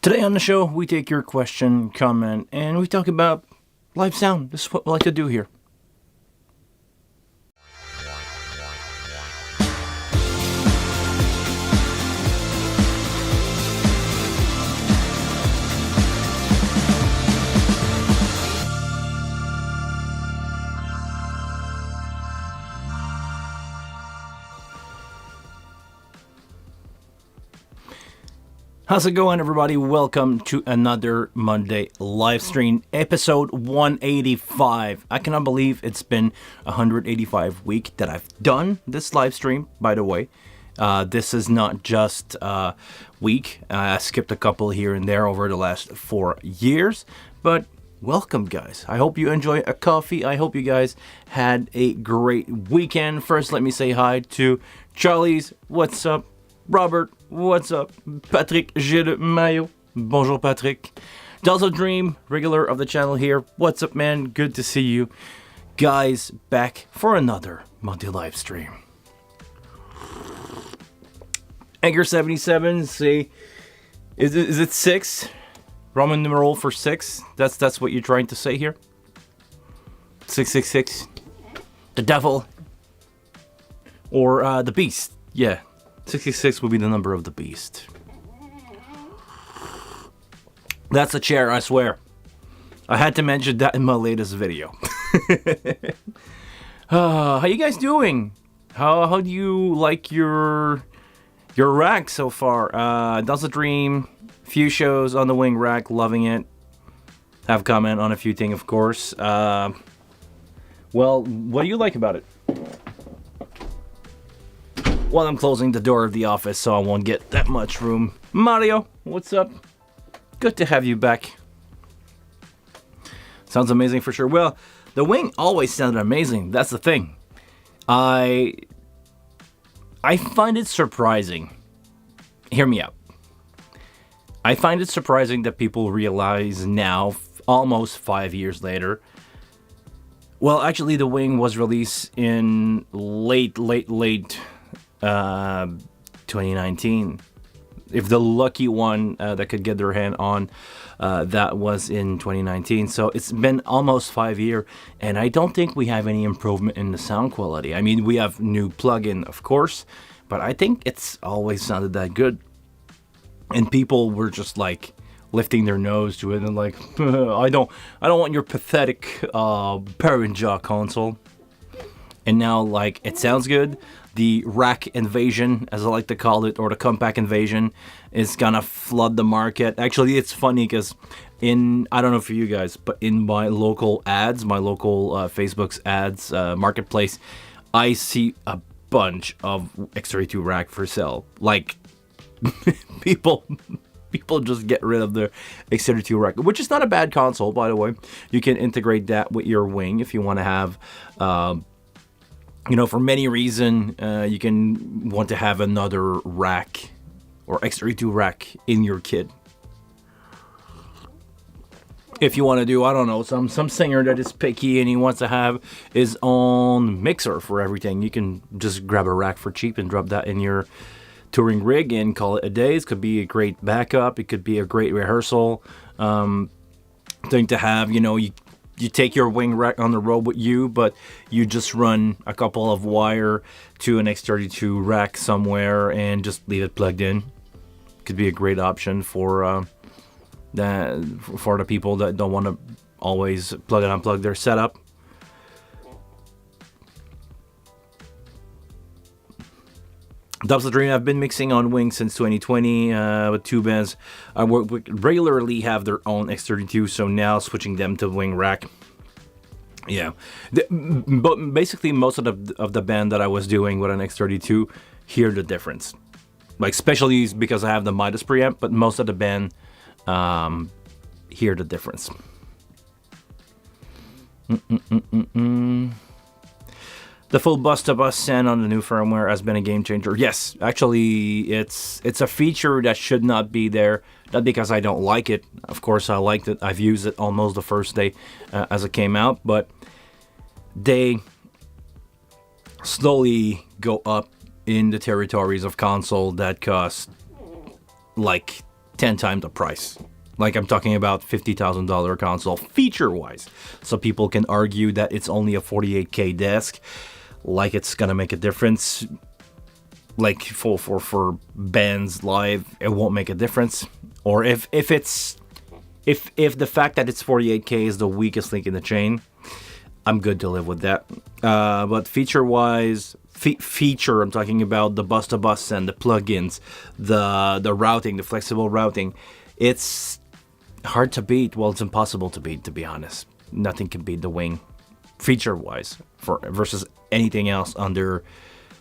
Today on the show, we take your question, comment, and we talk about live sound. This is what we like to do here. How's it going, everybody? Welcome to another Monday live stream, episode 185. I cannot believe it's been 185 week that I've done this live stream, by the way. This is not just a week. I skipped a couple here and there over the last 4 years, but welcome, guys. I hope you enjoy a coffee. I hope you guys had a great weekend. First, let me say hi to Charlie's. What's up? Robert, what's up? Patrick Gilles Mayo. Bonjour, Patrick. Delta Dream, regular of the channel here. What's up, man? Good to see you guys back for another Monday live stream. Anchor 77, say, is it 6? Roman numeral for 6? That's what you're trying to say here? 666. The devil. Or the beast. Yeah. 66 would be the number of the beast. That's a chair, I swear. I had to mention that in my latest video. How you guys doing? How do you like your rack so far? Does a dream. Few shows on the wing rack, loving it. Have comment on a few things, of course. Well, what do you like about it? While I'm closing the door of the office so I won't get that much room. Mario, what's up? Good to have you back. Sounds amazing for sure. Well, the wing always sounded amazing. That's the thing. I find it surprising. Hear me out. I find it surprising that people realize now, almost 5 years later. Well, actually, the wing was released in late 2019. If the lucky one that could get their hand on that was in 2019. So it's been almost 5 years, and I don't think we have any improvement in the sound quality. I mean, we have new plugin, of course, but I think it's always sounded that good. And people were just like lifting their nose to it and like, I don't want your pathetic parent jaw console. And now, like, it sounds good. The rack invasion, as I like to call it, or the compact invasion, is gonna flood the market. Actually, it's funny because I don't know for you guys, but in my local ads, my local Facebook's ads marketplace, I see a bunch of X32 rack for sale. Like, people just get rid of their X32 rack, which is not a bad console, by the way. You can integrate that with your wing if you want to have... for many reasons, you can want to have another rack or X32 rack in your kit. If you want to do, I don't know, some singer that is picky and he wants to have his own mixer for everything, you can just grab a rack for cheap and drop that in your touring rig and call it a day. It could be a great backup. It could be a great rehearsal thing to have. You take your wing rack on the road with you, but you just run a couple of wire to an X32 rack somewhere and just leave it plugged in. Could be a great option for the people that don't want to always plug and unplug their setup. Dubs the Dream. I've been mixing on wing since 2020 with two bands I work with regularly have their own X32, so now switching them to wing rack. Yeah, but basically most of the band that I was doing with an X32 hear the difference. Like especially because I have the Midas preamp, but most of the band hear the difference. The full bus-to-bus send on the new firmware has been a game changer. Yes, actually, it's a feature that should not be there. Not because I don't like it. Of course, I liked it. I've used it almost the first day as it came out. But they slowly go up in the territories of console that cost like 10 times the price. Like I'm talking about $50,000 console feature-wise. So people can argue that it's only a 48K desk, like it's gonna make a difference. Like for bands live, it won't make a difference. Or if the fact that it's 48K is the weakest link in the chain, I'm good to live with that. But feature-wise, feature, I'm talking about the bus-to-bus and the plugins, the routing, the flexible routing. It's hard to beat. Well, it's impossible to beat, to be honest. Nothing can beat the Wing, feature-wise, versus anything else under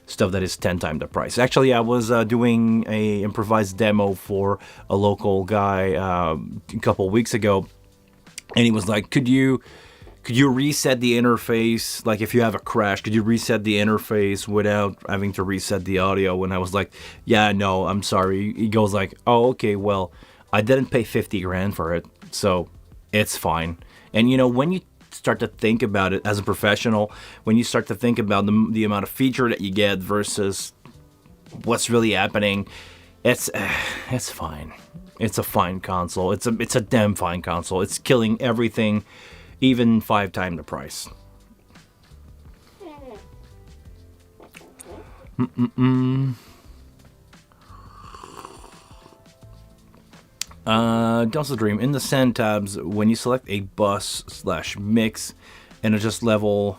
stuff that is 10 times the price. Actually, I was doing a improvised demo for a local guy a couple weeks ago, and he was like, could you reset the interface? Like if you have a crash, could you reset the interface without having to reset the audio? And I was like, yeah, no, I'm sorry. He goes like, oh, okay, well, I didn't pay 50 grand for it, so it's fine. And you know, when you start to think about it as a professional, when you start to think about the amount of feature that you get versus what's really happening, it's fine. It's a fine console. It's a damn fine console. It's killing everything, even 5 times the price. Down's the Dream. In the send tabs, when you select a bus/mix and adjust level,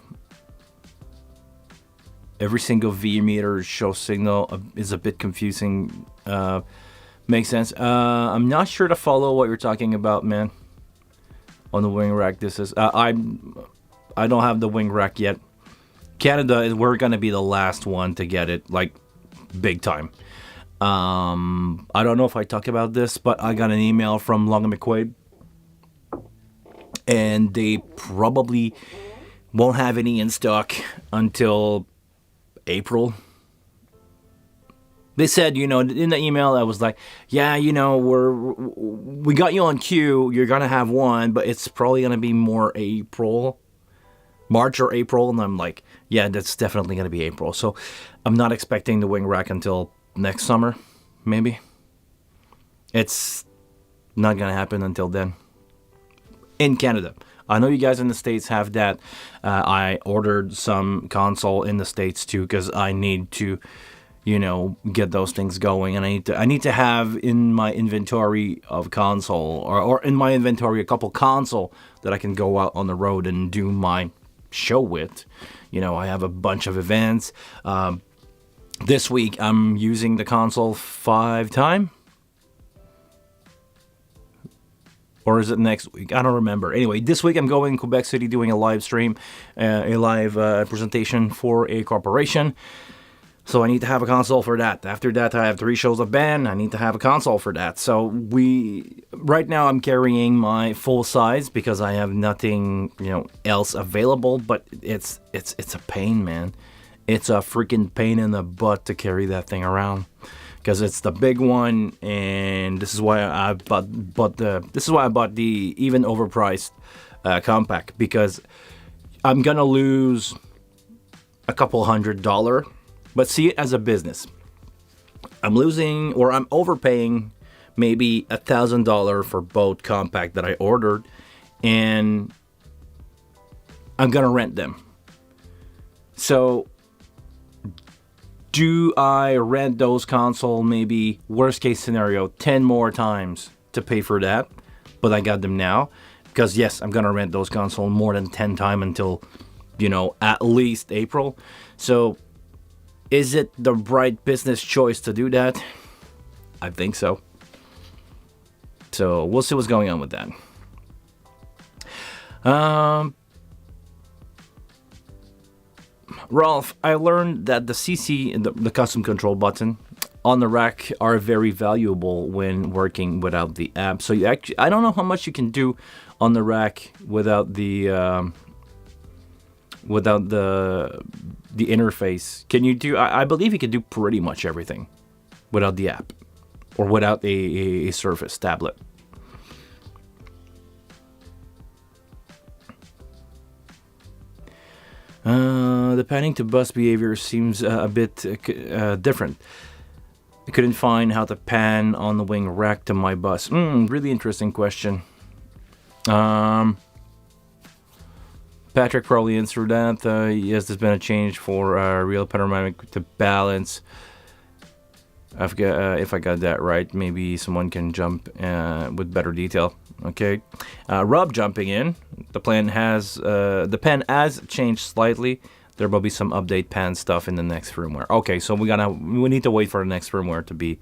every single V meter show signal is a bit confusing. Makes sense. I'm not sure to follow what you're talking about, man. On the wing rack, this is I don't have the wing rack yet. Canada, we're gonna be the last one to get it, like big time. I don't know if I talk about this, but I got an email from Long and McQuaid, and they probably won't have any in stock until April. They said, you know, in the email, I was like, yeah, you know, we got you on queue. You're gonna have one, but it's probably gonna be more March or April. And I'm like, yeah, that's definitely gonna be April. So I'm not expecting the wing rack until next summer, maybe. It's not gonna happen until then. In Canada, I know you guys in the States have that. I ordered some console in the States too because I need to, you know, get those things going, and I need to have in my inventory of console or in my inventory a couple console that I can go out on the road and do my show with. You know, I have a bunch of events. This week I'm using the console 5 times. Or is it next week? I don't remember. Anyway, this week I'm going to Quebec City doing a live stream, a live presentation for a corporation. So I need to have a console for that. After that, I have 3 shows of band. I need to have a console for that. So right now I'm carrying my full size because I have nothing, you know, else available. But it's a pain, man. It's a freaking pain in the butt to carry that thing around because it's the big one, and this is why I bought the even overpriced compact, because I'm gonna lose a couple $100. But see it as a business. I'm losing, or I'm overpaying maybe $1,000 for both compact that I ordered, and I'm gonna rent them. So do I rent those console maybe, worst case scenario, 10 more times to pay for that? But I got them now. Because yes, I'm gonna rent those console more than 10 times until, you know, at least April. So is it the right business choice to do that? I think so. So we'll see what's going on with that. Rolf, I learned that the CC, the custom control button on the rack, are very valuable when working without the app. So I don't know how much you can do on the rack without the interface. Can you do? I believe you can do pretty much everything without the app or without a Surface tablet. The panning to bus behavior seems a bit different. I couldn't find how to pan on the wing rack to my bus. Really interesting question. Patrick probably answered that. Yes, there's been a change for real panoramic to balance. If I got that right, maybe someone can jump with better detail. Okay, Rob jumping in. The pan has changed slightly. There will be some update pan stuff in the next firmware. Okay, so we need to wait for the next firmware to be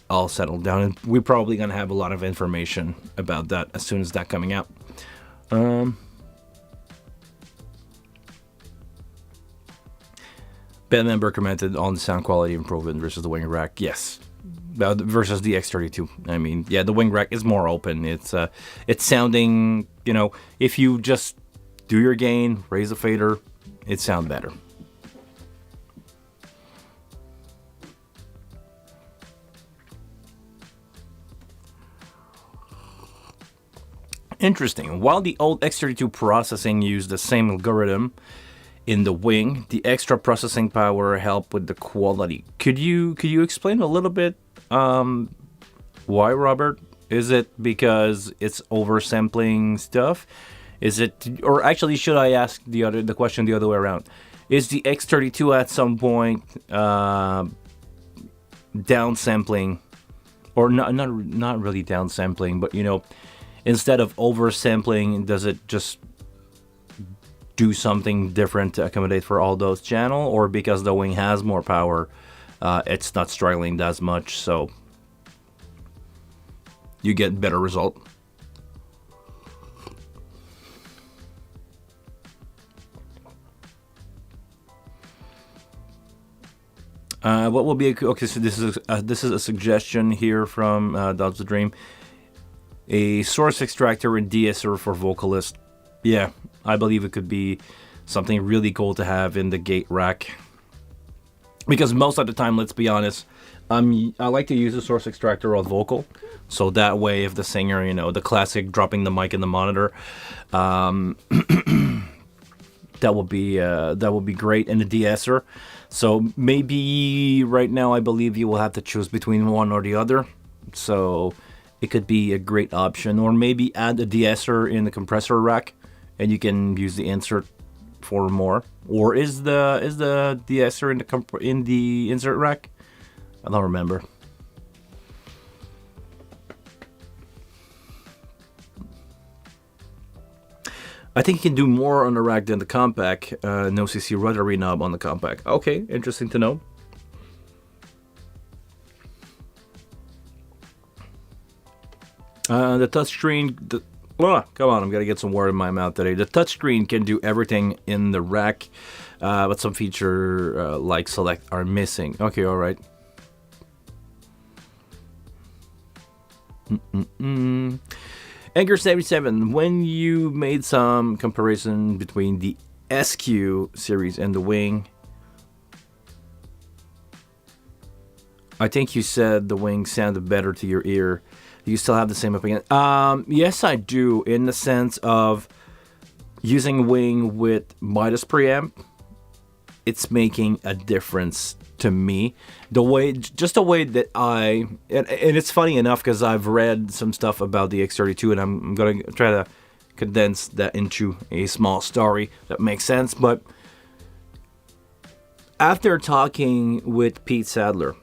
all settled down, and we're probably gonna have a lot of information about that as soon as that coming out. Band member commented on the sound quality improvement versus the wing rack. Yes, versus the X32. I mean, yeah, the wing rack is more open. It's sounding, if you just do your gain, raise the fader, it sounds better. Interesting. While the old X32 processing used the same algorithm in the wing, the extra processing power helped with the quality. Could you explain a little bit why, Robert? Is it because it's oversampling stuff? Is it, or actually, should I ask the question the other way around? Is the X32 at some point downsampling, or not really downsampling, but instead of oversampling, does it just do something different to accommodate for all those channels? Or because the wing has more power, it's not struggling as much, so you get better result? What will be okay? So this is a suggestion here from Dobbs the Dream. A source extractor and de-esser for vocalist. Yeah, I believe it could be something really cool to have in the gate rack. Because most of the time, let's be honest, I like to use a source extractor on vocal. So that way, if the singer, the classic dropping the mic in the monitor, that would be great. And the de-esser. So maybe right now, I believe you will have to choose between one or the other. So it could be a great option, or maybe add a de-esser in the compressor rack, and you can use the insert for more. Or is the de-esser in the insert rack? I don't remember. I think you can do more on the rack than the compact. No CC rotary knob on the compact. Okay, interesting to know. The touchscreen. Come on, I'm gonna get some word in my mouth today. The touchscreen can do everything in the rack, but some feature like select are missing. Okay, all right. Edgar77, when you made some comparison between the SQ series and the Wing, I think you said the Wing sounded better to your ear. Do you still have the same opinion? Yes, I do, in the sense of using Wing with Midas preamp. It's making a difference to me. The way that and it's funny enough because I've read some stuff about the X32, and I'm going to try to condense that into a small story that makes sense. But after talking with Pete Sadler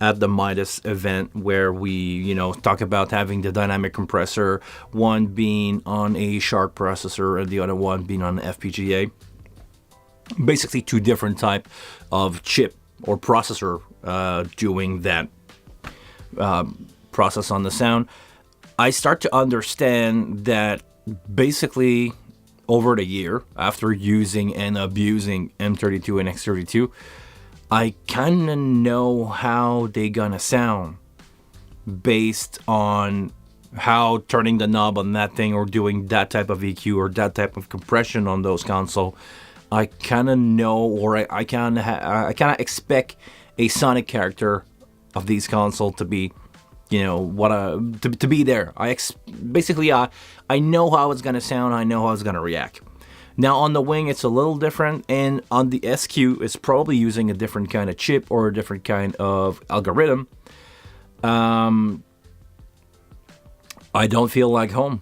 at the Midas event, where we, talk about having the dynamic compressor, one being on a Sharp processor and the other one being on an FPGA, basically two different type of chip or processor doing that process on the sound, I start to understand that basically over the year, after using and abusing M32 and X32, I kind of know how they gonna sound based on how turning the knob on that thing or doing that type of EQ or that type of compression on those console. I kind of know, or I kind of expect a sonic character of these console to be, to be there. I know how it's gonna sound. I know how it's gonna react. Now on the Wing, it's a little different, and on the SQ, it's probably using a different kind of chip or a different kind of algorithm. I don't feel like home.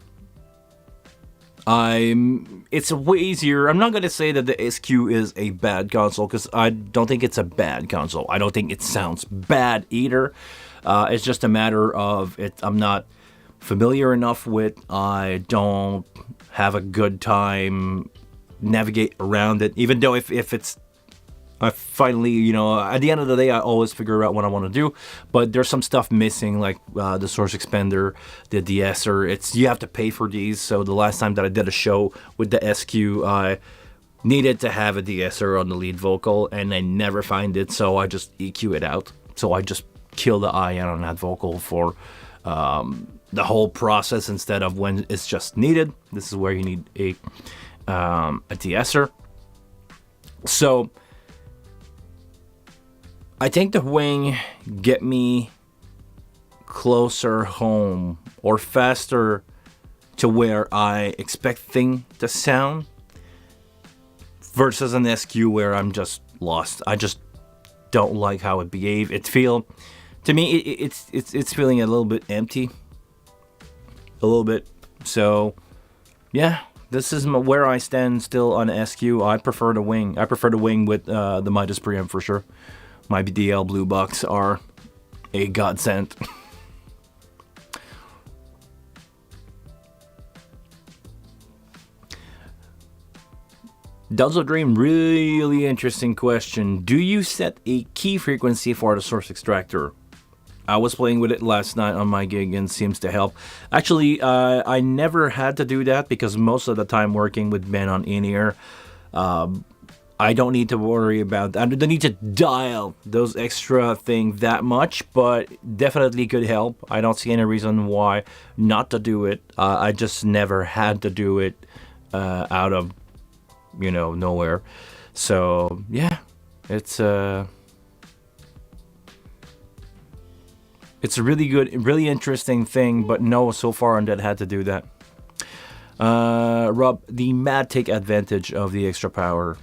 It's way easier. I'm not going to say that the SQ is a bad console, because I don't think it's a bad console. I don't think it sounds bad either. It's just a matter of it. I'm not familiar enough with. I don't have a good time navigate around it. Even though if it's, I finally, at the end of the day, I always figure out what I want to do. But there's some stuff missing, like the Source Expander, the de-esser. You have to pay for these. So the last time that I did a show with the SQ, I needed to have a de-esser on the lead vocal, and I never find it. So I just EQ it out. So I just kill the IN on that vocal for the whole process instead of when it's just needed. This is where you need a de-esser. So I think the Wing get me closer home or faster to where I expect things to sound versus an SQ where I'm just lost. I just don't like how it behaves. To me, it's feeling a little bit empty, a little bit. So yeah, this is where I stand still on SQ. I prefer the Wing. I prefer the Wing with the Midas preamp for sure. My DL Blue Box are a godsend. Delta Dream, really interesting question. Do you set a key frequency for the Source Extractor? I was playing with it last night on my gig and seems to help. Actually, I never had to do that because most of the time working with Ben on in-ear, I don't need to worry about that. I don't need to dial those extra things that much, but definitely could help. I don't see any reason why not to do it. I just never had to do it out of, nowhere. So, yeah, it's a really good, really interesting thing, but no, so far I had to do that. Rob, the Mad take advantage of the extra power.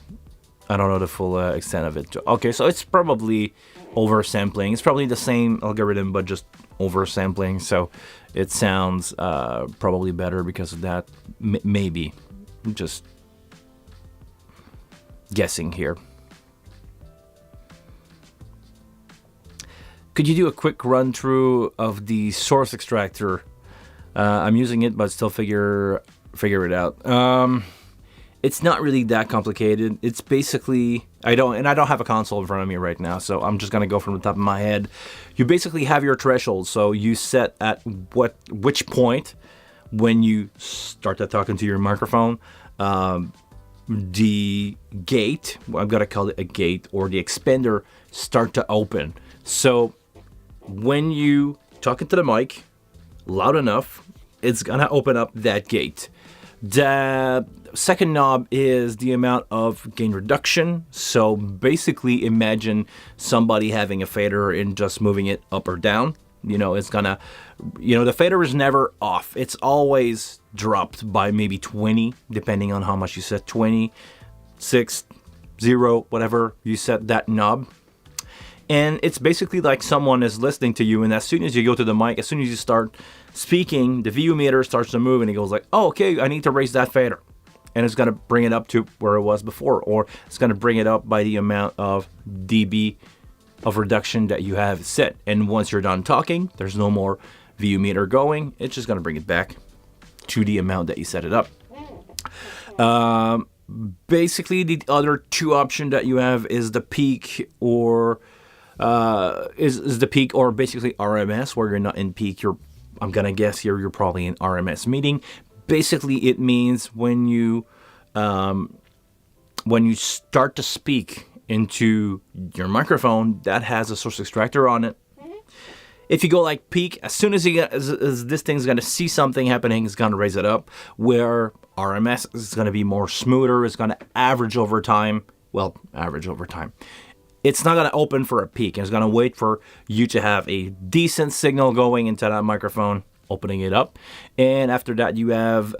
I don't know the full extent of it. Okay, so it's probably oversampling. It's probably the same algorithm, but just oversampling. So it sounds probably better because of that. Maybe. I'm just guessing here. Could you do a quick run through of the Source Extractor? I'm using it, but still figure it out. It's not really that complicated. It's basically, I don't have a console in front of me right now, so I'm just gonna go from the top of my head. You basically have your threshold, so you set at which point when you start to talking to your microphone, the gate, I'm gonna call it a gate, or the expander start to open. So when you talk into the mic loud enough, it's gonna open up that gate. The second knob is the amount of gain reduction. So basically imagine somebody having a fader and just moving it up or down. It's gonna, the fader is never off. It's always dropped by maybe 20, depending on how much you set, 20, 6, 0, whatever you set that knob. And it's basically like someone is listening to you, and as soon as you go to the mic, as soon as you start speaking, the VU meter starts to move, and it goes like, oh, okay, I need to raise that fader. And it's going to bring it up to where it was before, or it's going to bring it up by the amount of dB of reduction that you have set. And once you're done talking, there's no more VU meter going. It's just going to bring it back to the amount that you set it up. Basically, the other two options that you have is the peak or is the peak or basically RMS, where you're not in peak. I'm gonna guess here you're probably in RMS meeting. Basically, it means when you start to speak into your microphone that has a Source Extractor on it. If you go like peak, as soon as this thing's gonna see something happening, it's gonna raise it up. Where RMS is gonna be more smoother, it's gonna average over time. Well, average over time. It's not gonna open for a peak. It's gonna wait for you to have a decent signal going into that microphone, opening it up. And after that, you have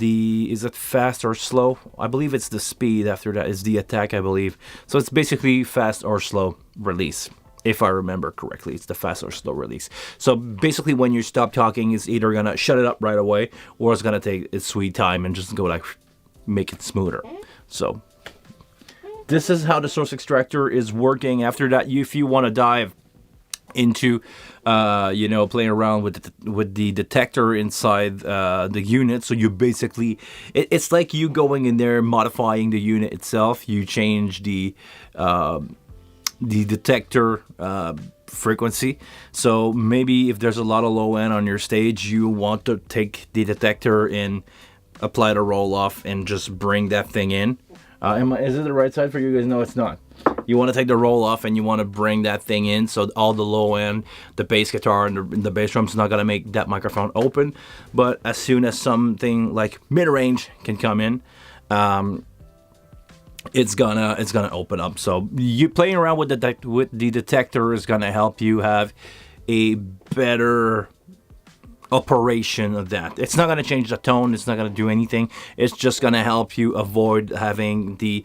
is it fast or slow? I believe it's the speed. After that is the attack, I believe. So it's basically fast or slow release. If I remember correctly, it's the fast or slow release. So basically, when you stop talking, it's either gonna shut it up right away, or it's gonna take its sweet time and just go like make it smoother. So this is how the source extractor is working. After that, if you want to dive into playing around with the detector inside the unit, so you basically it's like you going in there modifying the unit itself. You change the detector frequency. So maybe if there's a lot of low end on your stage, you want to take the detector and apply the roll off and just bring that thing in. Is it the right side for you guys? No, it's not. You want to take the roll off and you want to bring that thing in, so all the low end, the bass guitar and the bass drums is not going to make that microphone open. But as soon as something like mid-range can come in, it's gonna open up. So you playing around with the detector is gonna help you have a better operation of that. It's not gonna change the tone. It's not gonna do anything. It's just gonna help you avoid having the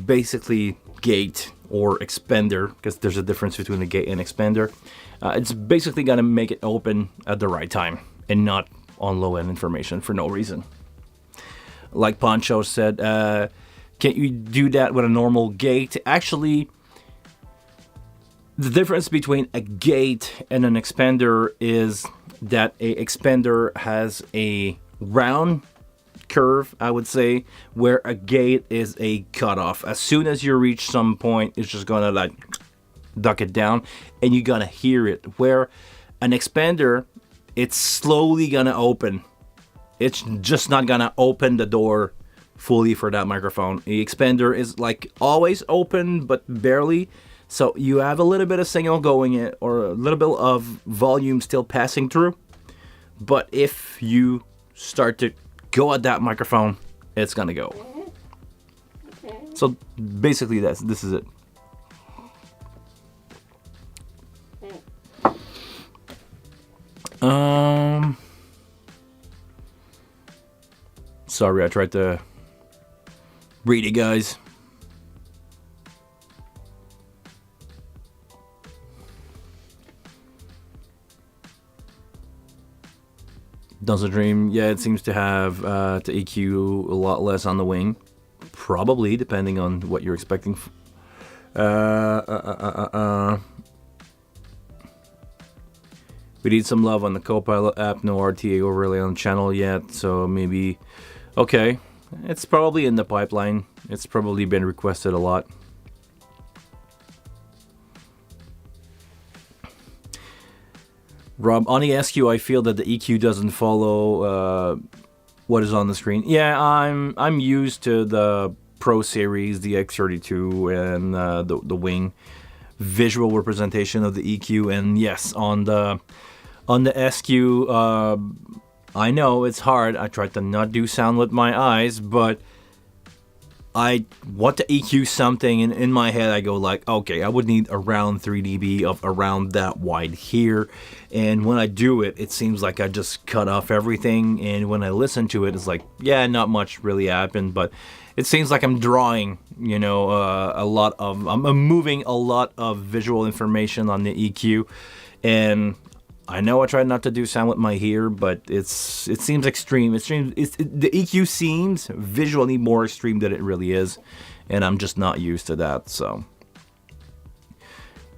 basically gate or expander, because there's a difference between the gate and expander. It's basically gonna make it open at the right time and not on low end information for no reason. Like Poncho said, can't you do that with a normal gate? Actually, the difference between a gate and an expander is that a expander has a round curve, I would say, where a gate is a cutoff. As soon as you reach some point, it's just gonna like duck it down and you're gonna hear it. Where an expander, it's slowly gonna open. It's just not gonna open the door fully for that microphone. The expander is like always open, but barely. So you have a little bit of signal going in, or a little bit of volume still passing through. But if you start to go at that microphone, it's gonna go. So basically, this is it. Sorry, I tried to read it, guys. Does a Dream? Yeah, it seems to have to EQ a lot less on the wing. Probably, depending on what you're expecting. We need some love on the Copilot app. No RTA overlay on the channel yet, so maybe... Okay, it's probably in the pipeline. It's probably been requested a lot. Rob, on the SQ, I feel that the EQ doesn't follow what is on the screen. Yeah, I'm used to the Pro Series, the X32, and the Wing visual representation of the EQ. And yes, on the SQ, I know it's hard. I tried to not do sound with my eyes, but I want to EQ something, and in my head I go like, okay, I would need around 3 dB of around that wide here. And when I do it, it seems like I just cut off everything. And when I listen to it, it's like, yeah, not much really happened, but it seems like I'm drawing, I'm moving a lot of visual information on the EQ. And I know I tried not to do sound with my ear, but it seems extreme. The EQ seems visually more extreme than it really is, and I'm just not used to that. So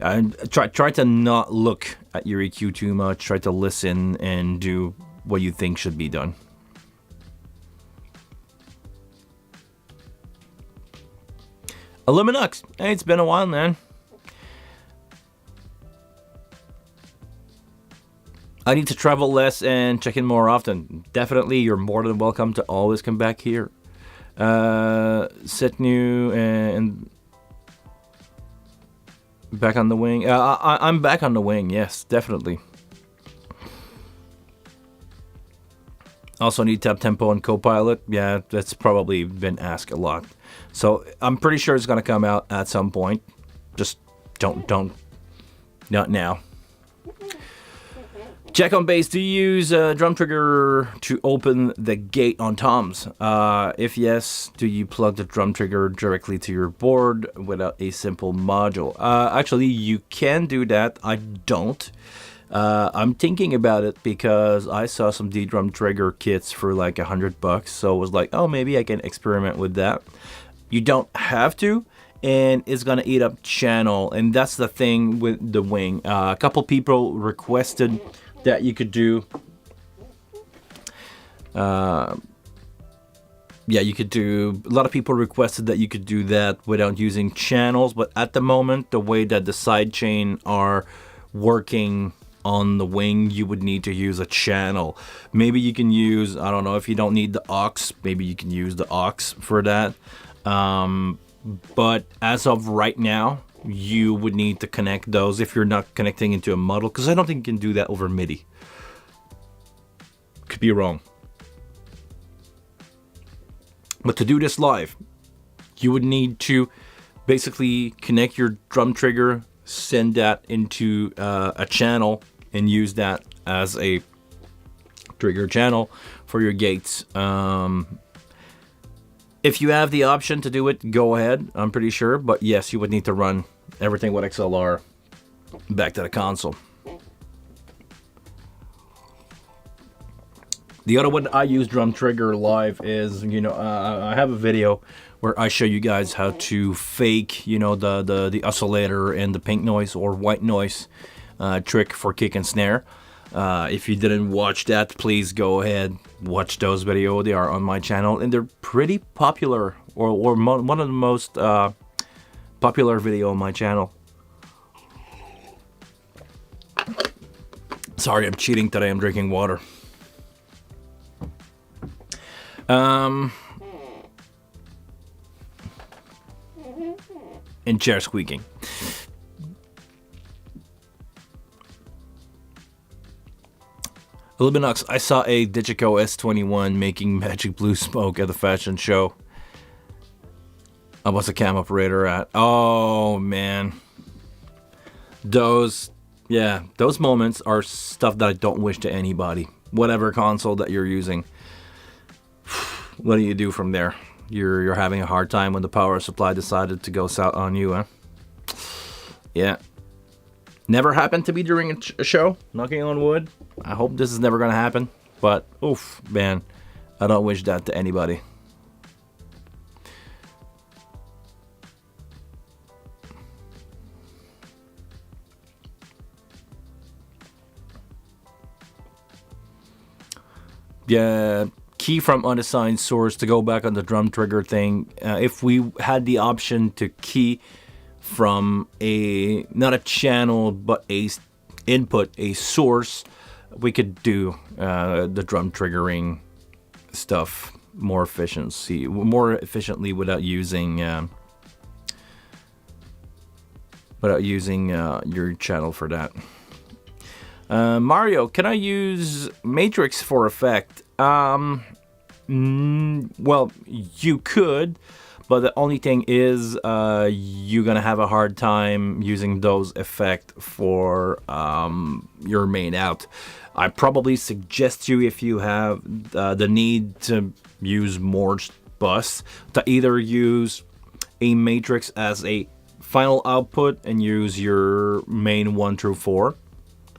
I try to not look at your EQ too much. Try to listen and do what you think should be done. Illuminux, hey, it's been a while, man. I need to travel less and check in more often. Definitely, you're more than welcome to always come back here. Set new and back on the wing. I'm back on the wing, yes, definitely. Also need Tap Tempo and Copilot. Yeah, that's probably been asked a lot. So I'm pretty sure it's gonna come out at some point. Just don't, not now. Check on bass. Do you use a drum trigger to open the gate on toms? If yes, do you plug the drum trigger directly to your board without a simple module? Actually, you can do that. I don't. I'm thinking about it because I saw some D-drum trigger kits for like $100, so I was like, oh, maybe I can experiment with that. You don't have to, and it's gonna eat up channel, and that's the thing with the wing. A couple people requested that you could do you could do, a lot of people requested that you could do that without using channels, but at the moment, the way that the side chain are working on the wing, you would need to use a channel. Maybe you can use, I don't know, if you don't need the aux, maybe you can use the aux for that. But as of right now, you would need to connect those if you're not connecting into a model, because I don't think you can do that over MIDI. Could be wrong. But to do this live, you would need to basically connect your drum trigger, send that into a channel, and use that as a trigger channel for your gates. If you have the option to do it, go ahead, I'm pretty sure. But yes, you would need to run everything with XLR back to the console. The other one I use drum trigger live is, I have a video where I show you guys how to fake, the oscillator and the pink noise or white noise trick for kick and snare. If you didn't watch that, please go ahead, watch those videos. They are on my channel, and they're pretty popular, or one of the most popular video on my channel. Sorry, I'm cheating today. I'm drinking water. And chair squeaking. Illuminox, I saw a Digico S21 making Magic Blue smoke at the fashion show. I was a cam operator at. Oh, man. Those moments are stuff that I don't wish to anybody. Whatever console that you're using. What do you do from there? You're having a hard time when the power supply decided to go south on you, huh? Yeah. Never happened to me during a show, knocking on wood. I hope this is never gonna happen, but oof, man, I don't wish that to anybody. Yeah, key from unassigned source, to go back on the drum trigger thing. If we had the option to key from not a channel but a input, a source, we could do the drum triggering stuff more efficiently without using your channel for that. Mario, can I use Matrix for effect? Well, you could, but the only thing is you're gonna have a hard time using those effects for your main out. I probably suggest you, if you have the need to use more bus, to either use a matrix as a final output and use your main 1 through 4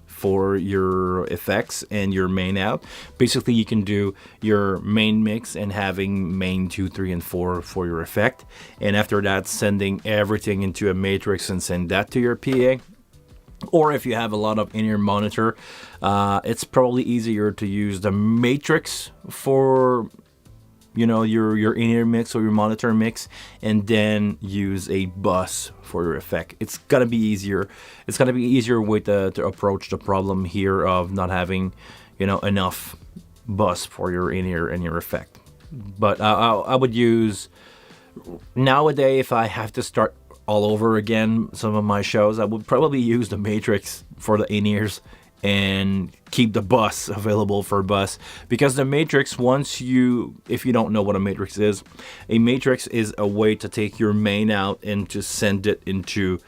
for your effects and your main out. Basically, you can do your main mix and having main 2, 3, and 4 for your effect, and after that sending everything into a matrix and send that to your PA. Or if you have a lot of in-ear monitor, it's probably easier to use the matrix for your in-ear mix or your monitor mix, and then use a bus for your effect. It's gonna be easier. It's gonna be easier way to approach the problem here of not having enough bus for your in-ear and your effect. But I would use, nowadays, if I have to start all over again some of my shows, I would probably use the matrix for the in-ears and keep the bus available for bus, because the matrix, if you don't know what a matrix is a way to take your main out and to send it into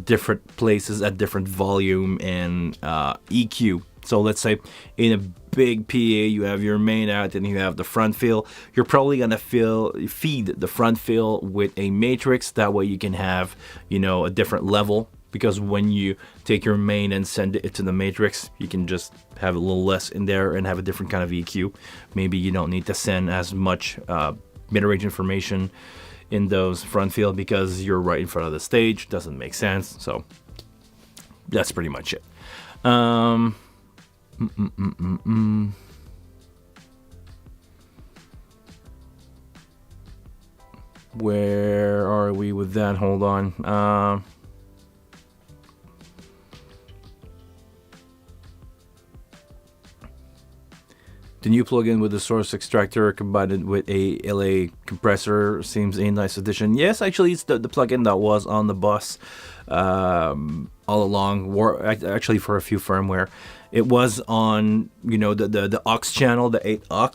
different places at different volume and EQ. So let's say in a big PA you have your main out and you have the front fill. You're probably gonna feed the front fill with a matrix. That way you can have, you know, a different level, because when you take your main and send it to the matrix, you can just have a little less in there and have a different kind of EQ. Maybe you don't need to send as much mid-range information in those front field because you're right in front of the stage. Doesn't make sense. So that's pretty much it. Where are we with that? Hold on. The new plugin with the source extractor combined with a LA compressor seems a nice addition. Yes, actually, it's the plugin that was on the bus all along. Actually, for a few firmware, it was on, you know, the aux channel, the 8 aux.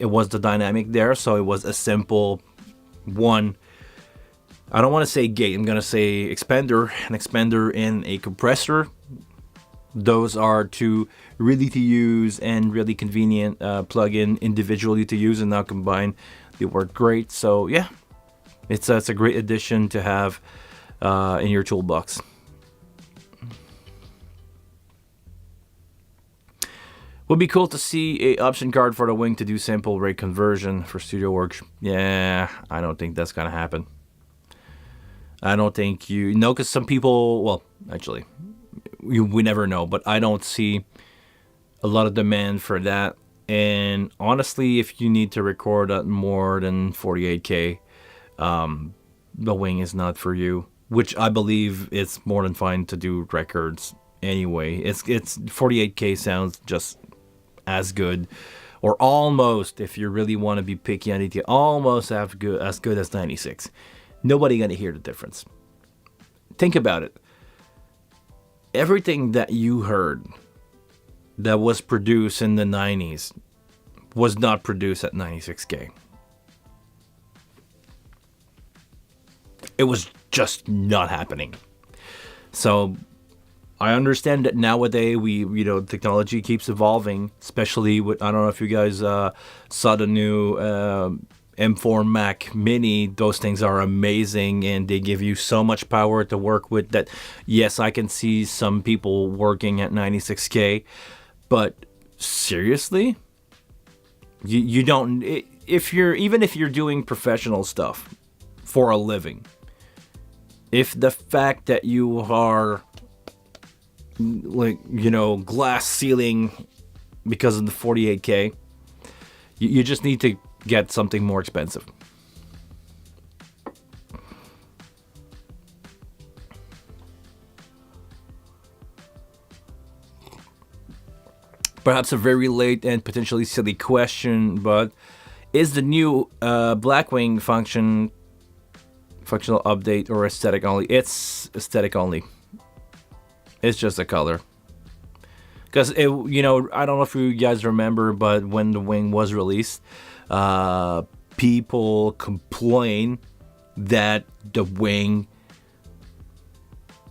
It was the dynamic there, so it was a simple one. I don't want to say gate. I'm gonna say expander, an expander and a compressor. Those are two really to use and really convenient plug-in individually to use, and now combined they work great. So yeah, it's a great addition to have in your toolbox. Would be cool to see a option card for the wing to do sample rate conversion for studio work. Yeah, I don't think that's gonna happen. I don't think because some people, well, actually, we never know, but I don't see a lot of demand for that. And honestly, if you need to record at more than 48K, the wing is not for you, which I believe it's more than fine to do records anyway. It's 48K sounds just as good, or almost, if you really want to be picky on it, almost as good as 96. Nobody gonna hear the difference. Think about it. Everything that you heard that was produced in the 90s was not produced at 96K. It was just not happening. So I understand that nowadays technology keeps evolving, especially with, I don't know if you guys saw the new M4 Mac Mini. Those things are amazing and they give you so much power to work with that. Yes, I can see some people working at 96K, but seriously, you don't, if you're doing professional stuff for a living, if the fact that you are glass ceiling because of the 48K, you just need to get something more expensive. Perhaps a very late and potentially silly question, but is the new Blackwing functional update or aesthetic only? It's aesthetic only. It's just a color. Because, I don't know if you guys remember, but when the wing was released, people complain that the wing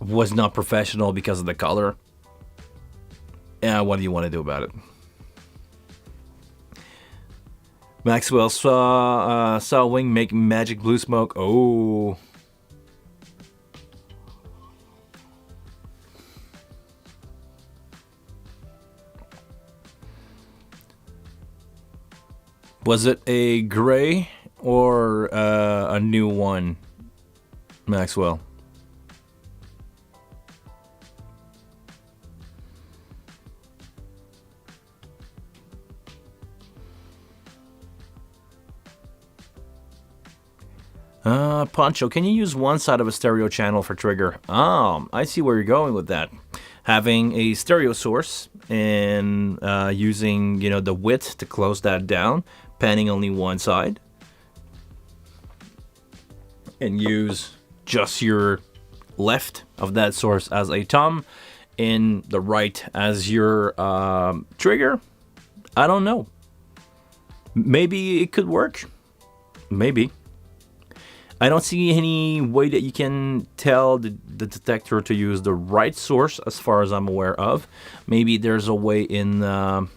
was not professional because of the color. Yeah, what do you want to do about it? Maxwell saw wing make magic blue smoke. Oh. Was it a gray or a new one, Maxwell? Poncho, can you use one side of a stereo channel for trigger? I see where you're going with that. Having a stereo source and using, the width to close that down, panning only one side, and use just your left of that source as a tom and the right as your trigger. I don't know. Maybe it could work. Maybe. I don't see any way that you can tell the detector to use the right source as far as I'm aware of. Maybe there's a way in the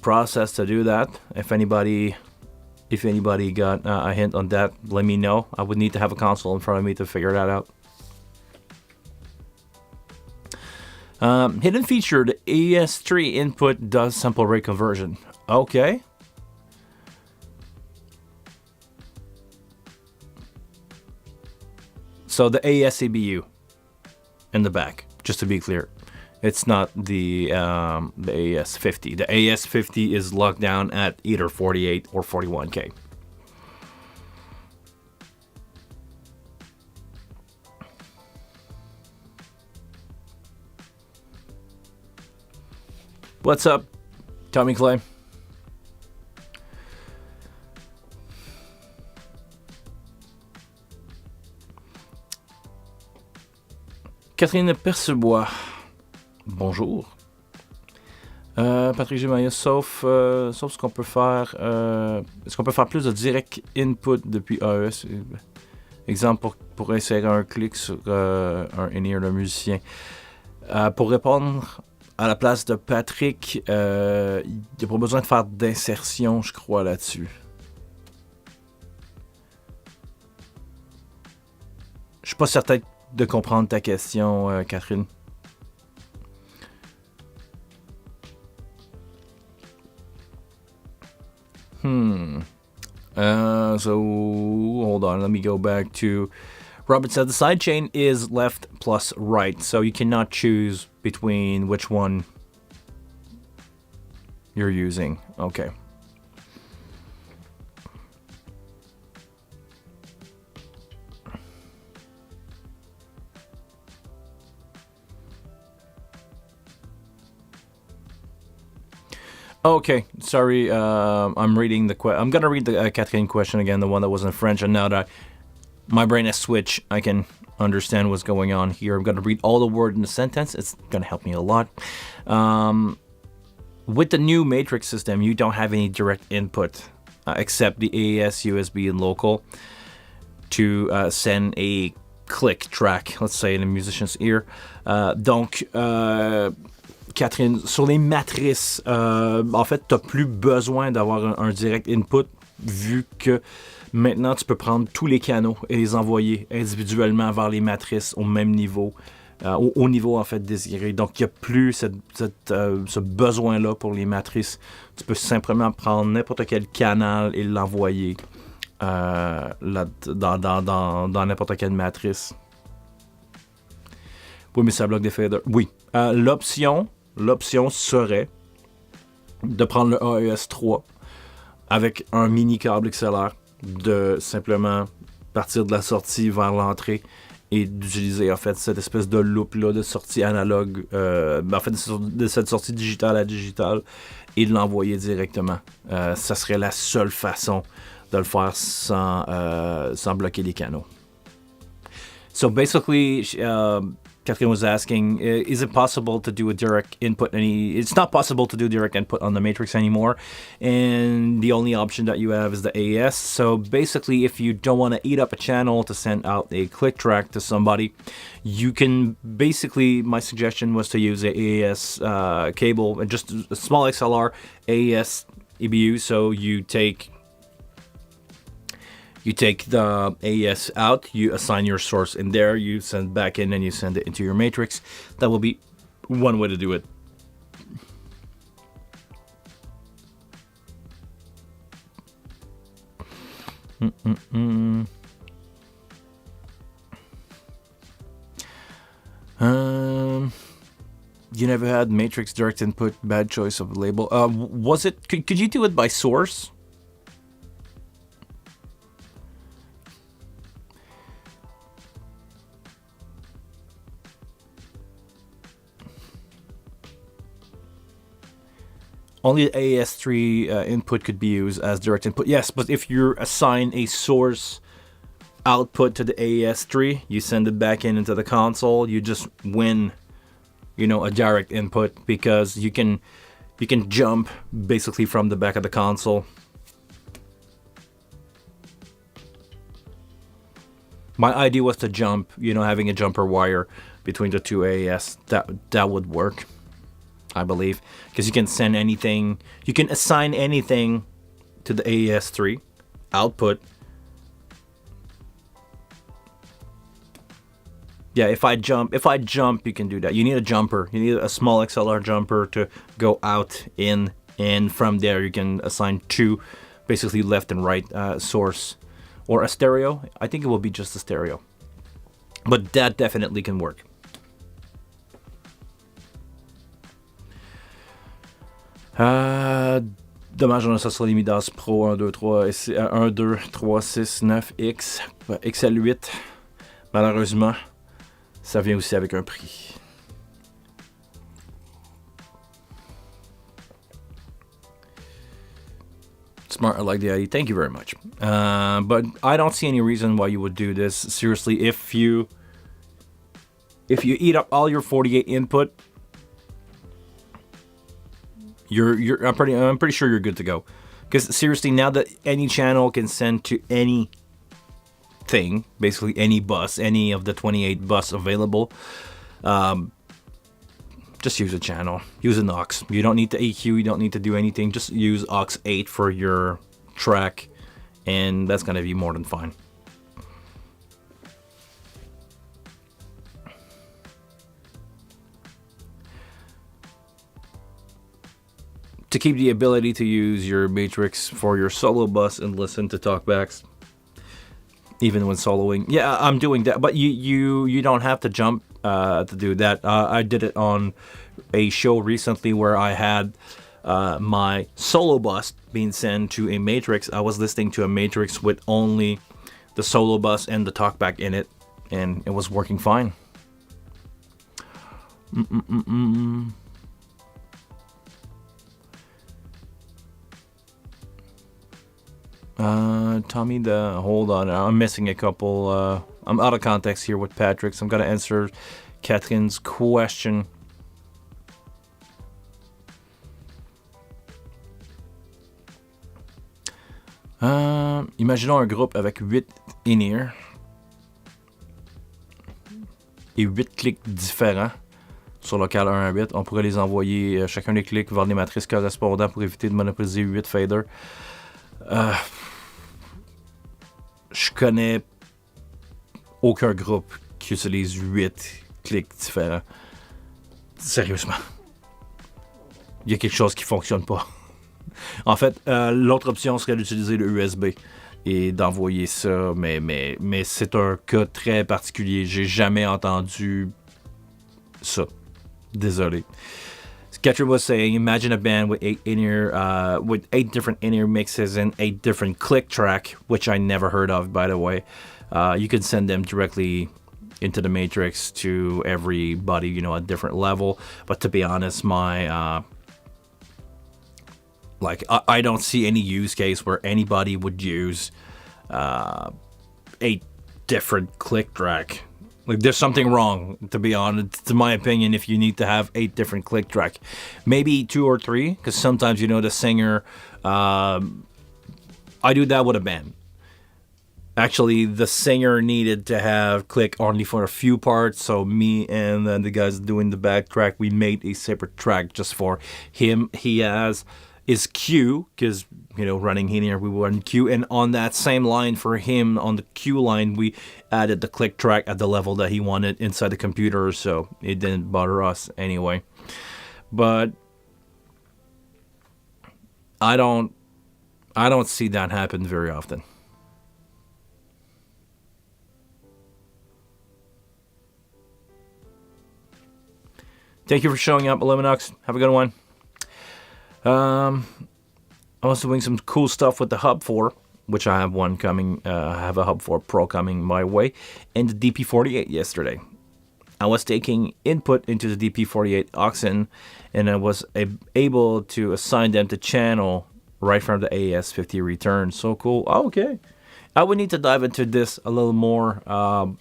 process to do that. If anybody got a hint on that, let me know. I would need to have a console in front of me to figure that out. Hidden feature, the AES3 input does sample rate conversion. Okay. So the AES CBU in the back, just to be clear. It's not the AES 50. The AES 50 is locked down at either 48 or 41K. What's up, Tommy Clay? Catherine Percebois. Bonjour. Patrick Gémaïa, sauf ce qu'on peut faire. Est-ce qu'on peut faire plus de direct input depuis AES? Exemple, pour insérer un clic sur un in-ear d'un musicien. Pour répondre à la place de Patrick, il n'y a pas besoin de faire d'insertion, je crois, là-dessus. Je suis pas certain de comprendre ta question, Catherine. So hold on, let me go back to Robert said the sidechain is left plus right, so you cannot choose between which one you're using. Okay. Okay, sorry. I'm reading the I'm gonna read the Catherine question again, the one that was in French, and now that my brain has switched, I can understand what's going on here. I'm gonna read all the word in the sentence. It's gonna help me a lot. With the new Matrix system, you don't have any direct input except the AES, USB, and local to send a click track, let's say in a musician's ear. Donc Catherine, sur les matrices, en fait, tu n'as plus besoin d'avoir un direct input vu que maintenant, tu peux prendre tous les canaux et les envoyer individuellement vers les matrices au même niveau, au niveau en fait désiré. Donc, il n'y a plus ce besoin-là pour les matrices. Tu peux simplement prendre n'importe quel canal et l'envoyer dans n'importe quelle matrice. Oui, mais ça bloque des faders. Oui. L'option serait de prendre le AES3 avec un mini câble XLR, de simplement partir de la sortie vers l'entrée et d'utiliser en fait cette espèce de loop là de sortie analogue, en fait de cette sortie digitale à digitale et de l'envoyer directement. Ça serait la seule façon de le faire sans bloquer les canaux. So basically, Catherine was asking, is it possible to do a direct input? It's not possible to do direct input on the Matrix anymore, and the only option that you have is the AES. So basically, if you don't want to eat up a channel to send out a click track to somebody, you can basically, my suggestion was to use a AES cable, just a small XLR AES EBU. So you take the AES out, you assign your source in there, you send back in, and you send it into your Matrix. That will be one way to do it. You never had Matrix direct input, bad choice of label. Was it? Could you do it by source? Only the AES3 input could be used as direct input. Yes, but if you assign a source output to the AES3, you send it back into the console, you just win, a direct input, because you can jump basically from the back of the console. My idea was to jump, having a jumper wire between the two AES. That would work, I believe, because you can send anything, you can assign anything to the AES3 output. Yeah, if I jump, you can do that. You need a jumper. You need a small XLR jumper to go out, in, and from there you can assign two, basically left and right source, or a stereo. I think it will be just a stereo, but that definitely can work. Dommage, on a ça sur les Midas Pro 1, 2, 3, 1, 2, 3, 6, 9X, XL8. Malheureusement, ça vient aussi avec un prix. Smart, I like the idea. Thank you very much. But I don't see any reason why you would do this. Seriously, if you eat up all your 48 input, I'm pretty sure you're good to go. Because seriously, now that any channel can send to anything, basically any bus, any of the 28 bus available, just use a channel. Use an aux. You don't need to EQ. You don't need to do anything. Just use aux 8 for your track, and that's gonna be more than fine. To keep the ability to use your Matrix for your solo bus and listen to talkbacks, even when soloing. Yeah, I'm doing that, but you don't have to jump to do that. I did it on a show recently where I had my solo bus being sent to a Matrix. I was listening to a Matrix with only the solo bus and the talkback in it, and it was working fine. Tommy, hold on, I'm missing a couple. I'm out of context here with Patrick, so I'm gonna answer Catherine's question. Imaginons un groupe avec 8 in-ear et 8 clics différents sur local 1 à 8. On pourrait les envoyer chacun des clics vers les matrices correspondantes pour éviter de monopoliser 8 faders. Je connais aucun groupe qui utilise 8 clics différents. Sérieusement. Il y a quelque chose qui fonctionne pas. En fait, l'autre option serait d'utiliser le USB et d'envoyer ça, mais c'est un cas très particulier. J'ai jamais entendu ça. Désolé. Catherine was saying, imagine a band with 8 in-ear, with 8 different in-ear mixes and 8 different click track, which I never heard of, by the way. You can send them directly into the Matrix to everybody, a different level. But to be honest, I don't see any use case where anybody would use 8 different click track. Like, there's something wrong, to be honest, to my opinion, if you need to have 8 different click track. Maybe 2 or 3, because sometimes, the singer, I do that with a band. Actually, the singer needed to have click only for a few parts, so me and the guys doing the back track, we made a separate track just for him. He has his cue, because, running here, we run cue, and on that same line for him, on the cue line, we added the click track at the level that he wanted inside the computer, so it didn't bother us anyway. But I don't see that happen very often. Thank you for showing up, Illuminox. Have a good one. I was doing some cool stuff with the Hub 4, which I have one coming. I have a Hub 4 Pro coming my way, and the DP48 yesterday. I was taking input into the DP48 aux, and I was able to assign them to channel right from the AES50 return. So cool. Oh, okay. I would need to dive into this a little more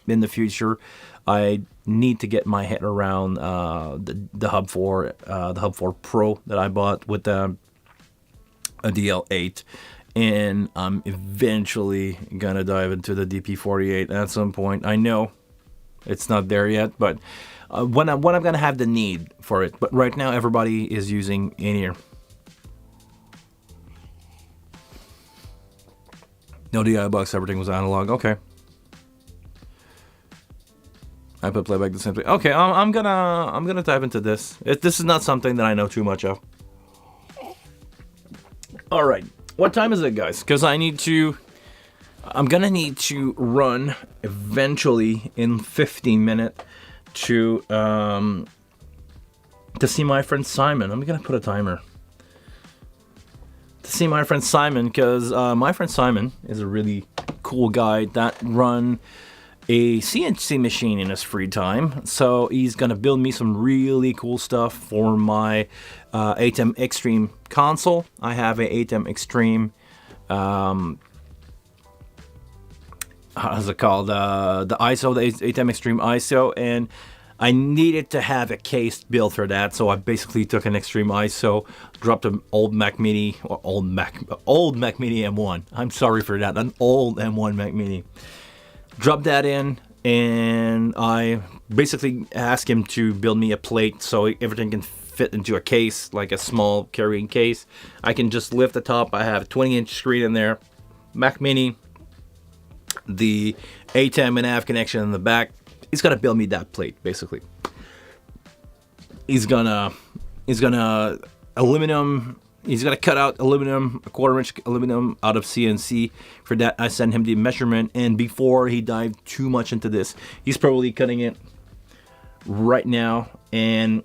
in the future. I need to get my head around the Hub 4 Pro that I bought with a DL8 and I'm eventually gonna dive into the DP48 at some point. I know it's not there yet, but when I'm gonna have the need for it. But right now, everybody is using in-ear. No DI box, everything was analog. Okay. I put playback the same thing. Okay, I'm gonna dive into this. This is not something that I know too much of. All right, what time is it, guys? Because I'm gonna need to run eventually in 15 minutes to see my friend Simon. I'm gonna put a timer to see my friend Simon, because my friend Simon is a really cool guy that run a CNC machine in his free time. So he's gonna build me some really cool stuff for my ATEM Extreme console. I have a ATEM Extreme, how's it called? The ISO, the ATEM Extreme ISO, and I needed to have a case built for that, so I basically took an Extreme ISO, dropped an old Mac Mini, or old Mac Mini M1. I'm sorry for that, an old M1 Mac Mini. Dropped that in, and I basically asked him to build me a plate so everything can fit into a case, like a small carrying case. I can just lift the top. I have a 20-inch screen in there, Mac Mini, the ATEM and AV connection in the back. He's gonna build me that plate, basically. He's gonna aluminum. He's gonna cut out aluminum, a 1/4-inch aluminum out of CNC. For that, I send him the measurement, and before he dived too much into this, he's probably cutting it right now. And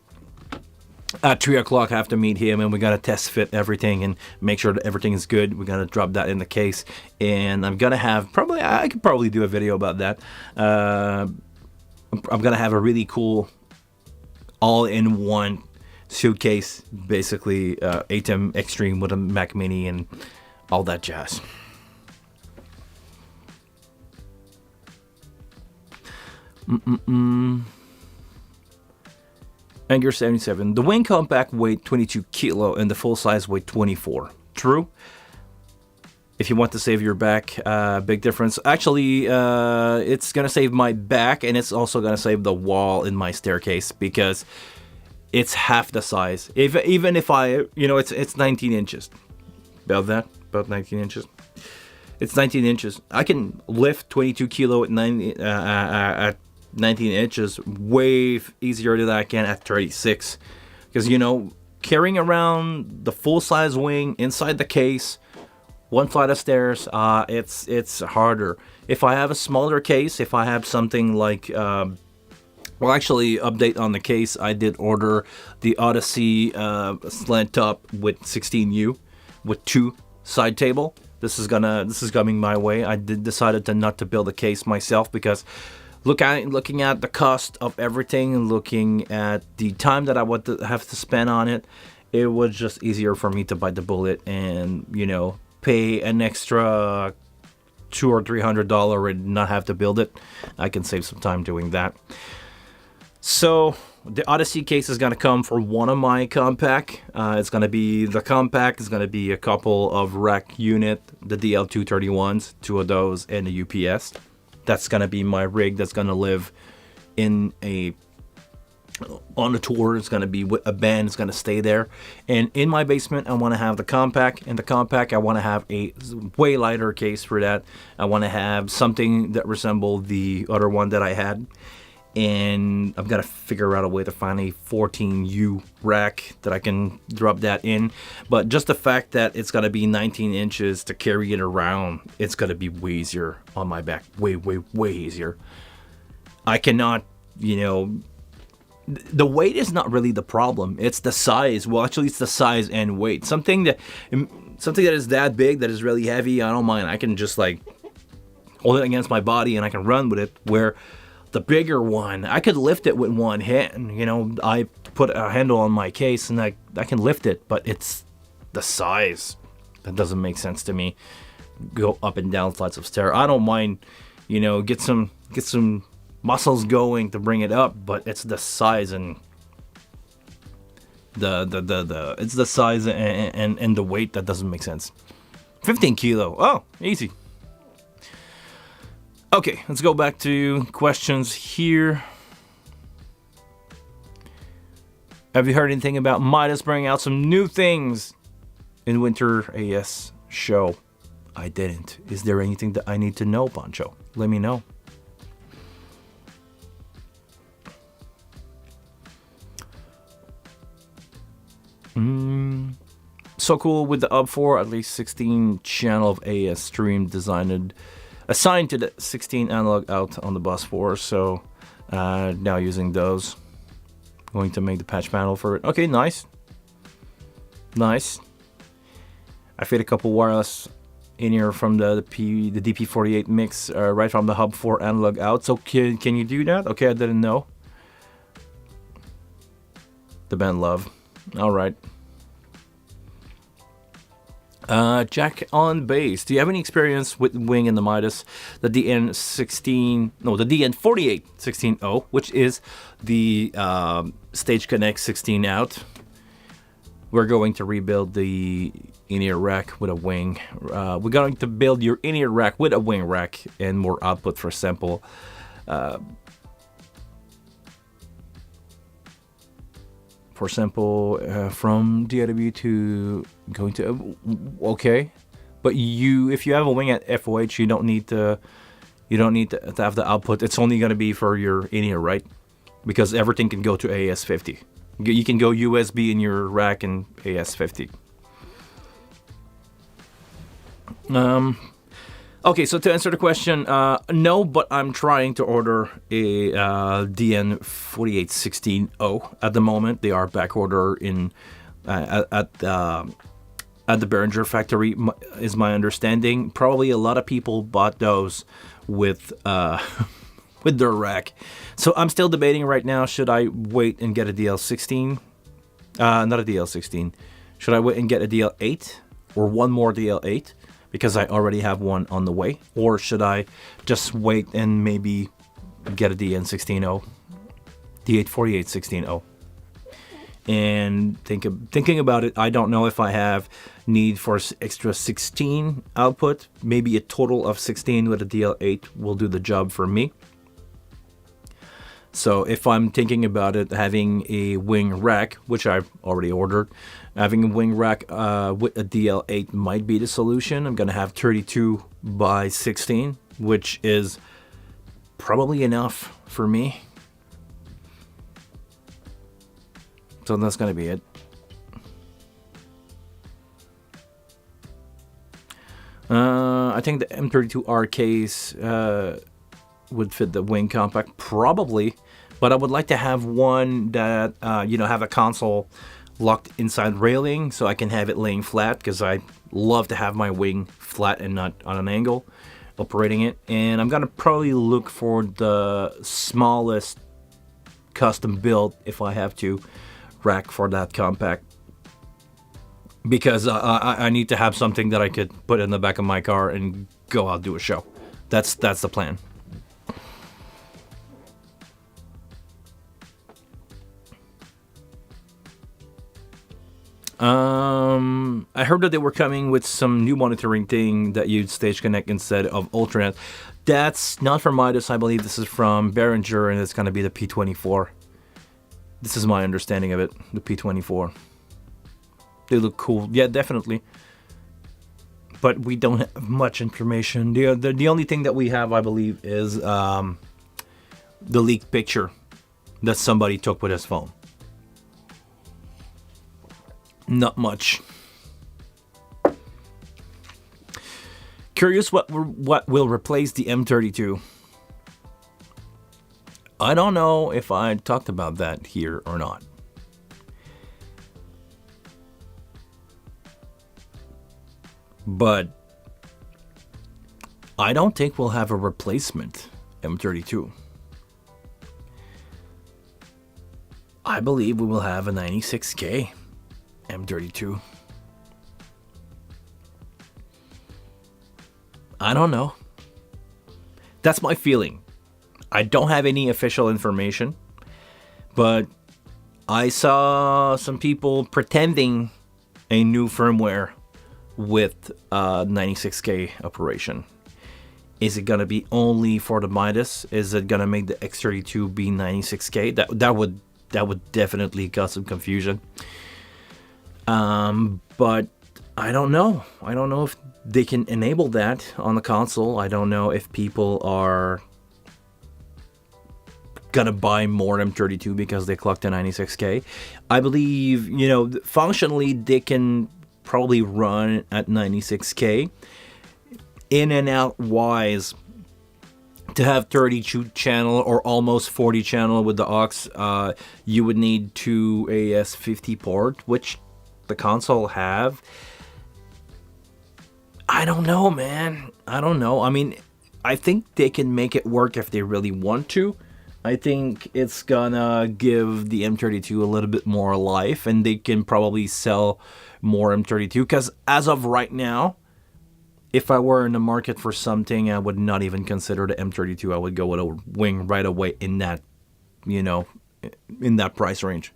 at 3 o'clock, I have to meet him, and we gotta test fit everything and make sure that everything is good. We gotta drop that in the case, and I'm gonna have I could probably do a video about that. I'm gonna have a really cool all-in-one suitcase, basically ATEM Extreme with a Mac Mini and all that jazz. Anger 77. The Wing Compact weighed 22 kilo and the full size weighed 24. True. If you want to save your back, big difference. Actually, it's gonna save my back, and it's also gonna save the wall in my staircase, because it's half the size. Even if it's 19 inches. About 19 inches. It's 19 inches. I can lift 22 kilo at 19 inches way easier than I can at 36. Because, carrying around the full-size wing inside the case, one flight of stairs, it's harder. If I have a smaller case, if I have something like... actually, update on the case. I did order the Odyssey slant top with 16U with 2 side table. This is coming my way. I decided not to build a case myself, because looking at the cost of everything and looking at the time that I would have to spend on it, it was just easier for me to bite the bullet and pay an extra $200 or $300 and not have to build it. I can save some time doing that. So the Odyssey case is going to come for one of my compact. It's going to be the compact. It's going to be a couple of rack unit, the DL231s, 2 of those, and the UPS. That's going to be my rig that's going to live on a tour. It's going to be a band. It's going to stay there. And in my basement, I want to have the compact. In the compact, I want to have a way lighter case for that. I want to have something that resembled the other one that I had. And I've got to figure out a way to find a 14U rack that I can drop that in. But just the fact that it's going to be 19 inches to carry it around, it's going to be way easier on my back. Way, way, way easier. I cannot, the weight is not really the problem. It's the size. Well, actually, it's the size and weight. Something that is that big, that is really heavy, I don't mind. I can just hold it against my body and I can run with it. Where the bigger one, I could lift it with one hand. I put a handle on my case and I can lift it, but it's the size that doesn't make sense to me. Go up and down flights of stairs. I don't mind, get some muscles going to bring it up, but it's the size and it's the size and the weight that doesn't make sense. 15 kilo. Oh, easy. Okay, let's go back to questions here. Have you heard anything about Midas bringing out some new things in Winter AS show? I didn't. Is there anything that I need to know, Pancho? Let me know. So cool with the UP4, at least 16 channel of AS stream assigned to the 16 analog out on the bus 4. So now using those. Going to make the patch panel for it. Okay, nice. Nice. I fit a couple wireless in here from the DP48 mix right from the hub 4 analog out. So can you do that? Okay, I didn't know. The band Love. All right. Jack on bass. Do you have any experience with Wing and the Midas? The DN48 16.0, which is the Stage Connect 16 out. We're going to rebuild the in-ear rack with a wing. We're going to build your in-ear rack with a wing rack and more output for sample. From DAW to going to okay, but if you have a wing at FOH, you don't need to have the output. It's only going to be for your in-ear, right? Because everything can go to AS50. You can go USB in your rack and AS50. Okay, so to answer the question, no, but I'm trying to order a DN4816.0 at the moment. They are back order at the Behringer factory, is my understanding. Probably a lot of people bought those with with their rack. So I'm still debating right now. Should I wait and get a DL16? Not a DL16. Should I wait and get a DL8 or one more DL8? Because I already have one on the way, or should I just wait and maybe get a DN16.0, D848 16.0? And thinking about it, I don't know if I have need for extra 16 output. Maybe a total of 16 with a DL8 will do the job for me. So if I'm thinking about it, having a wing rack, which I've already ordered, having a wing rack with a DL8 might be the solution. I'm going to have 32 by 16, which is probably enough for me. So that's going to be it. I think the M32R case would fit the wing compact, probably. But I would like to have one that, have a console locked inside railing so I can have it laying flat, because I love to have my wing flat and not on an angle operating it. And I'm gonna probably look for the smallest custom build, if I have to, rack for that compact, because I need to have something that I could put in the back of my car and go out do a show. That's the plan. I heard that they were coming with some new monitoring thing that used Stage Connect instead of Ultranet. That's not from Midas, I believe this is from Behringer, and it's going to be the P24. This is my understanding of it, the P24. They look cool. Yeah, definitely. But we don't have much information. The only thing that we have, I believe, is the leaked picture that somebody took with his phone. Not much. Curious what will replace the M32. I don't know if I talked about that here or not. But I don't think we'll have a replacement M32. I believe we will have a 96K M32. I don't know. That's my feeling. I don't have any official information, but I saw some people pretending a new firmware with 96K operation? Is it gonna be only for the Midas? Is it gonna make the X32 be 96K? That would definitely cause some confusion. But I don't know. I don't know if they can enable that on the console. I don't know if people are gonna buy more M32 because they clocked to 96K. I believe, functionally they can probably run at 96K. In and out wise, to have 32 channel or almost 40 channel with the aux, you would need two AES-50 port, which the console have. I don't know, man. I don't know. I mean, I think they can make it work if they really want to. I think it's gonna give the M32 a little bit more life, and they can probably sell more M32. Because as of right now, if I were in the market for something, I would not even consider the M32. I would go with a wing right away in that, in that price range.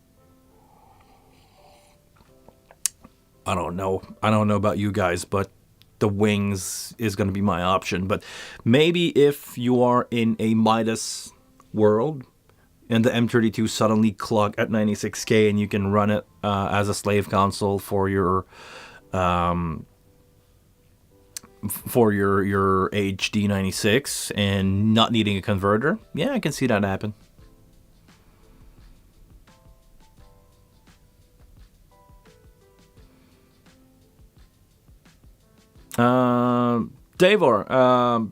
I don't know. I don't know about you guys, but the wings is going to be my option. But maybe if you are in a Midas world and the M32 suddenly clock at 96K and you can run it as a slave console for your HD 96 and not needing a converter, yeah, I can see that happen. Davor,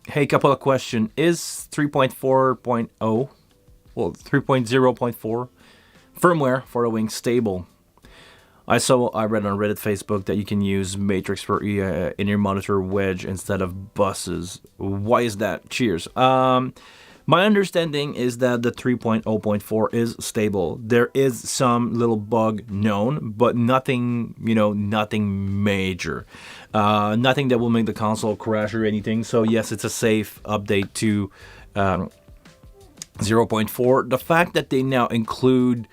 hey, couple of questions. Is 3.4.0, well, 3.0.4 firmware for the wing stable? I read on Reddit, Facebook that you can use Matrix for in-ear monitor wedge instead of buses. Why is that? Cheers. My understanding is that the 3.0.4 is stable. There is some little bug known, but nothing, nothing major. Nothing that will make the console crash or anything. So yes, it's a safe update to 0.4. The fact that they now include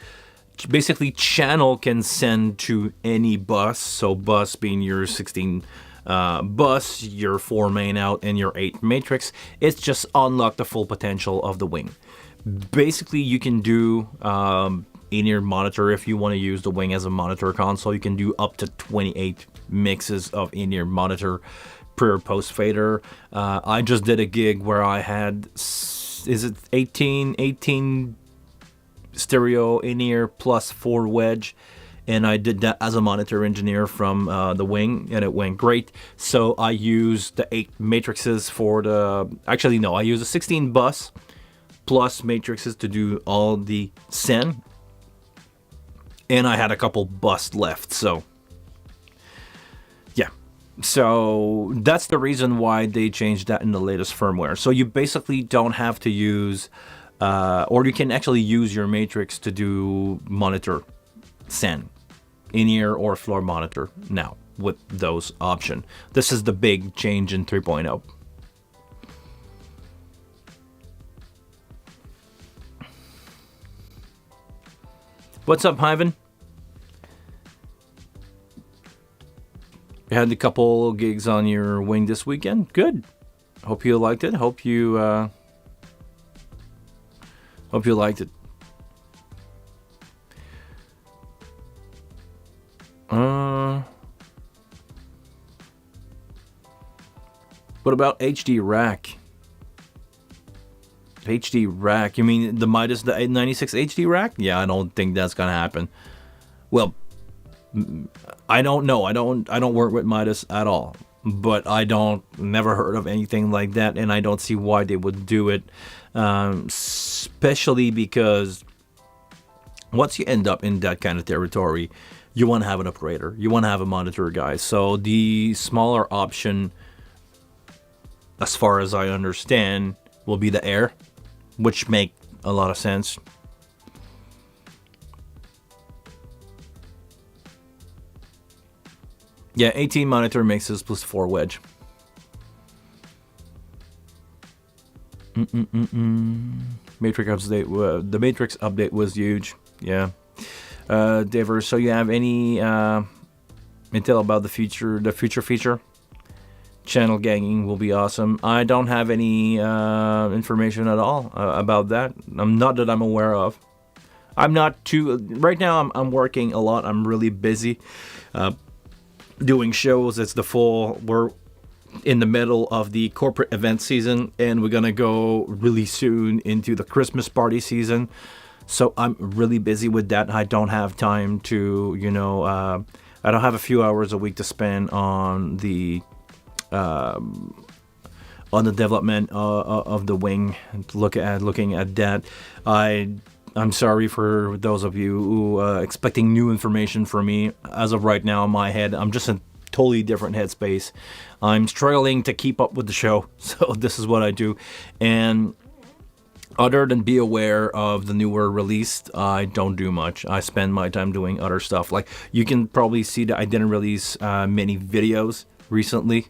basically channel can send to any bus. So bus being your 16 bus, your 4 main out, and your 8 matrix. It's just unlock the full potential of the wing. Basically, you can do in-ear monitor if you want to use the wing as a monitor console. You can do up to 28 mixes of in-ear monitor per post fader. I just did a gig where I had 18 stereo in-ear plus 4 wedge, and I did that as a monitor engineer from the wing, and it went great. So I used the 8 matrices for actually no, I used a 16 bus plus matrices to do all the sen, and I had a couple bus left. So yeah, so that's the reason why they changed that in the latest firmware. So you basically don't have to use or you can actually use your matrix to do monitor sen, in-ear or floor monitor now with those options. This is the big change in 3.0. What's up, Ivan? You had a couple gigs on your wing this weekend. Good. Hope you liked it. Hope you liked it. What about HD rack? HD rack? You mean the Midas, the 96 HD rack? Yeah, I don't think that's gonna happen. Well, I don't know. I don't work with Midas at all. But I never heard of anything like that, and I don't see why they would do it. Especially because once you end up in that kind of territory, you want to have an operator. You want to have a monitor guy. So the smaller option, as far as I understand, will be the Air, which make a lot of sense. Yeah, 18 monitor mixes plus 4 wedge. Matrix update. The Matrix update was huge. Yeah. Dever, so you have any intel about the future feature. Channel ganging will be awesome. I don't have any information at all about that. Not that I'm aware of. I'm not too right now. I'm working a lot. I'm really busy doing shows. It's the fall. We're in the middle of the corporate event season, and we're gonna go really soon into the Christmas party season. So I'm really busy with that. I don't have time to, I don't have a few hours a week to spend on the development of the wing. Looking at that. I'm sorry for those of you who expecting new information from me. As of right now, in my head, I'm just in totally different headspace. I'm struggling to keep up with the show, so this is what I do. And other than be aware of the newer released, I don't do much. I spend my time doing other stuff. Like you can probably see that I didn't release many videos recently.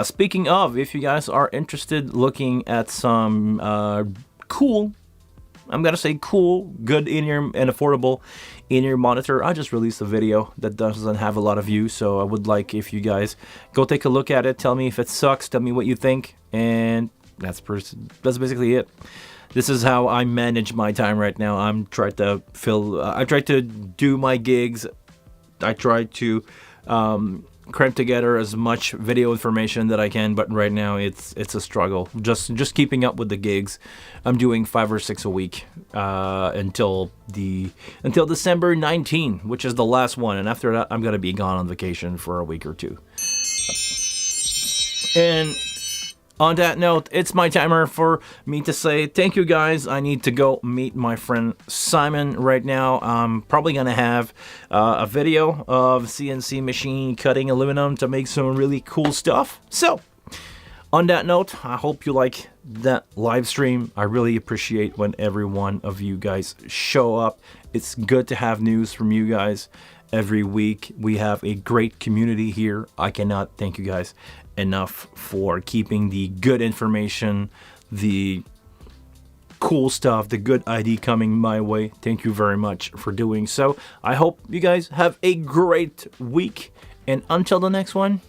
Speaking of, if you guys are interested looking at some cool, I'm gonna say cool, good in-ear and affordable in-ear monitor, I just released a video that doesn't have a lot of views, so I would like if you guys go take a look at it. Tell me if it sucks. Tell me what you think, and that's basically it. This is how I manage my time right now. I try to do my gigs. I try to cram together as much video information that I can, but right now it's a struggle. Just keeping up with the gigs. I'm doing 5 or 6 a week until December 19, which is the last one, and after that I'm gonna be gone on vacation for a week or two. And on that note, it's my timer for me to say thank you guys. I need to go meet my friend Simon right now. I'm probably going to have a video of CNC machine cutting aluminum to make some really cool stuff. So, on that note, I hope you like that live stream. I really appreciate when every one of you guys show up. It's good to have news from you guys every week. We have a great community here. I cannot thank you guys enough for keeping the good information, the cool stuff, the good ID coming my way. Thank you very much for doing so. I hope you guys have a great week, and until the next one,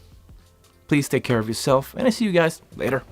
please take care of yourself, and I see you guys later.